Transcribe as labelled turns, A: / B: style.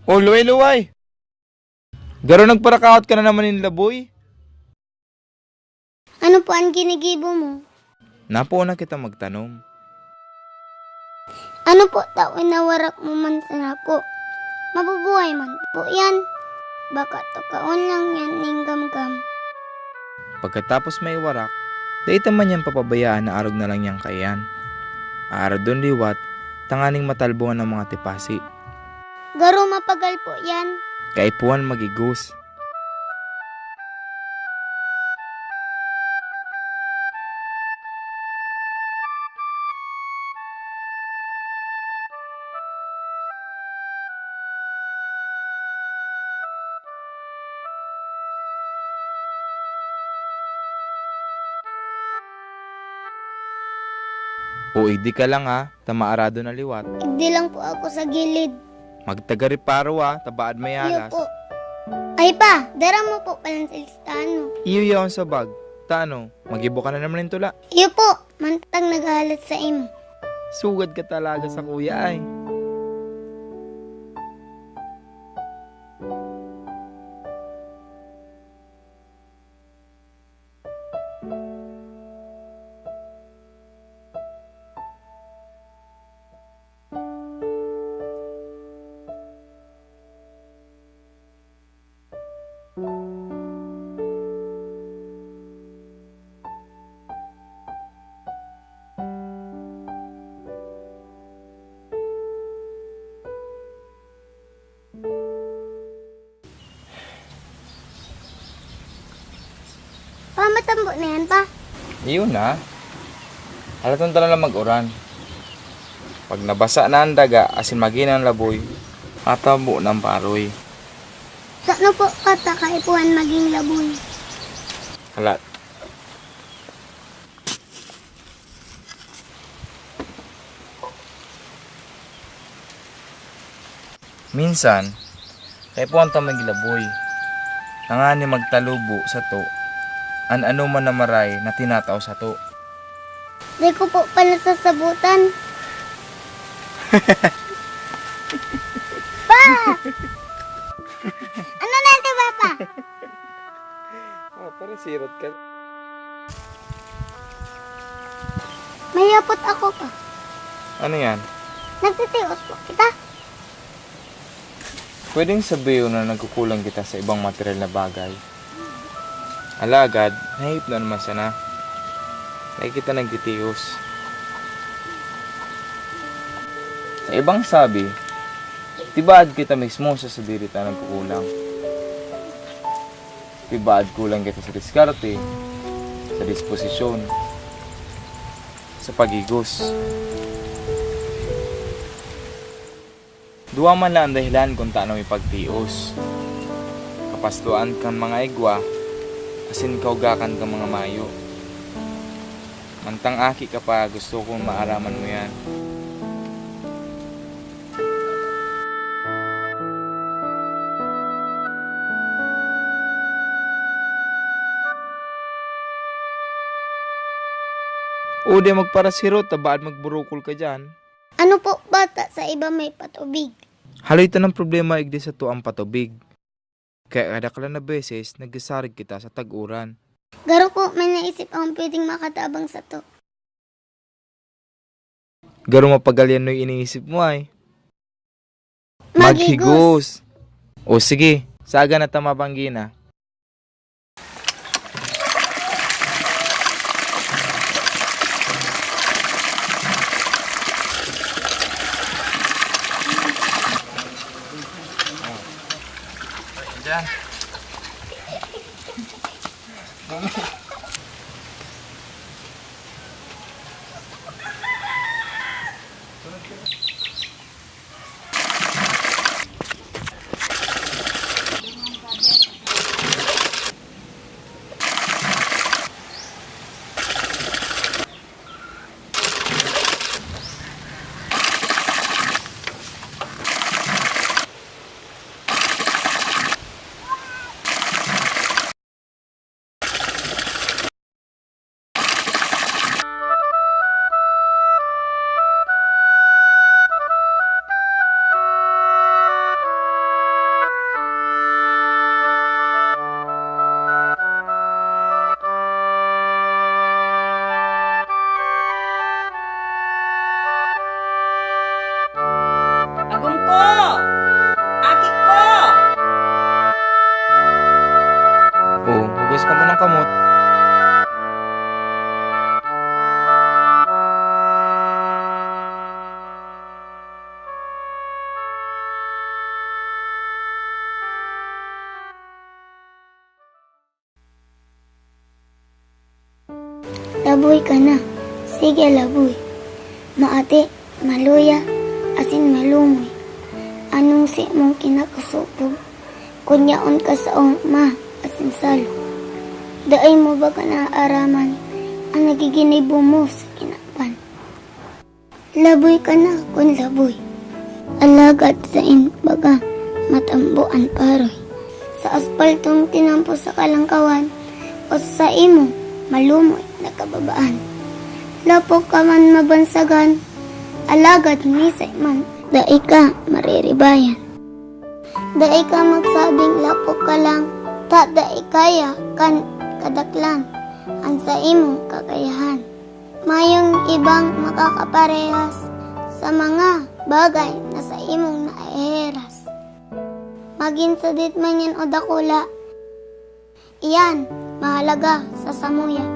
A: O, luway-luway. Garo nagparakawat ka na naman in laboy.
B: Ano po ang ginigibo mo?
A: Napo na kita magtanom.
B: Ano po tao inawarak mo man sana po? Mabubuhay man po yan. Baka tukaon lang yan ning gamgam.
A: Pagkatapos may warak, dahita man yan papabayaan na arog na lang yang kayan. Aarad doon liwat, tanganing matalbungan ng mga tipasi.
B: Garo mapagal po yan.
A: Kaipuan magigos. O di ka lang ha, tamaarado na liwat.
B: Igdi lang po ako sa gilid.
A: Magtagariparo ha, tabaad may
B: Iyo
A: alas.
B: po. Ay pa, dara mo po palang sa listahan mo.
A: Iyo yaon sa bag. Tano, magibo ka na naman yung tula.
B: Iyo po, mantang naghahalat sa imo.
A: Sugad ka talaga sa kuya ay.
B: Pamatambo na yan pa.
A: Iyon na. Halatang tala lang mag-uran. Pag nabasa na ang daga, asin maginang laboy, matabo ng paroy.
B: Saan po kata kaipuhan maging laboy?
A: Halat. Minsan, kay po ang tamang laboy. Nangani magtalubo sa to, ano man na maray na tinataw sa to.
B: Di ko po pala sasabutan. Pa! Ano na ito ba pa?
A: Para sirot ka.
B: Mayapot ako pa.
A: Ano yan?
B: Nagtitios po kita.
A: Pwedeng sabihin na nagkukulang kita sa ibang material na bagay. Alagad, nahip na naman sana. Lagi kita nagtitios. Sa ibang sabi, tibaad kita mismo sa sabirita nagkukulang. Tibaad kulang kita sa diskarte, sa disposisyon, sa pagigos. Duwa man lang ang dahilan kung taano ipagtios. Kapastuan kang mga igwa, asin kaugakan kang mga mayo. Mantang aki ka pa, gusto kong maaraman mo yan. O di magparasirot, tabaad magburukol ka dyan.
B: Ano po bata sa iba may patubig?
A: Haloy ng problema igdi sa tuang patubig. Kaya kada kala na beses, nagsasarig kita sa tag-uran.
B: Garo po may naisip akong pwedeng makatabang sa to.
A: Garo mapagalyan no iniisip mo ay.
B: Maghigos.
A: O sige, saga na tamabanggi na. Diyan.
B: Laboy ka na. Sige, laboy. Maati, maluya, asin malumoy. Anong si mong kinakusupog? Kunyaon ka sa ma, asin salo. Daay mo ba ka naaaraman ang nagiginibo mo sa kinapan? Laboy ka na kun laboy. Alagad sa baga, matambuan paroy. Sa aspaltong tinampo sa kalangkawan, o sa imo, malumoy na kababaan. Lapok ka man mabansagan, alagad misay man, daay ka mariribayan. Daay ka magsabing lapok ka lang, daay kaya kan kadaklan, ang sa imo kakayahan. Mayong ibang makakaparehas sa mga bagay na sa imong naiheras. Maging sa man yan o dakula, iyan mahalaga sa samuya.